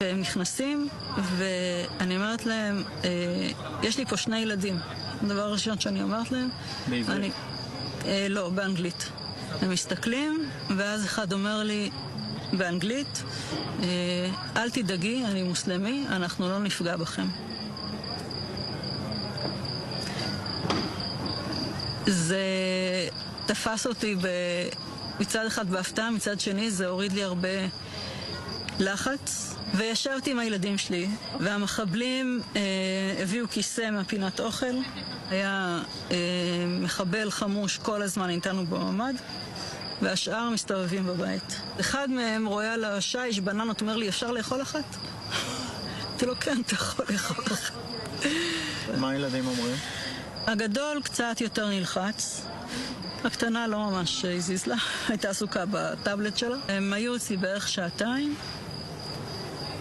הם נכנסים ואני אומרת להם, יש לי פה 2 ילדים. הדבר הראשון שאני אומרת להם, בעברית? לא, באנגלית. הם מסתכלים ואז אחד אומר לי באנגלית, אל תדאגי, אני מוסלמי, אנחנו לא נפגע בכם. זה תפס אותי מצד אחד בהפתעה, מצד שני זה הוריד לי הרבה לחץ. וישבתי עם הילדים שלי, והמחבלים הביאו כיסא מהפינת אוכל. היה מחבל חמוש כל הזמן איתנו בממ"ד, והשאר מסתובבים בבית. אחד מהם רואה על השיש בננות, אומר לי, אפשר לאכול אחת? אמרתי לו, כן, אתה יכול לאכול אחת. מה הילדים אומרים? הגדול קצת יותר נלחץ. הקטנה לא ממש הזיז לה, הייתה עסוקה בטאבלט שלה. הם היו אצלי בערך 2 שעתיים.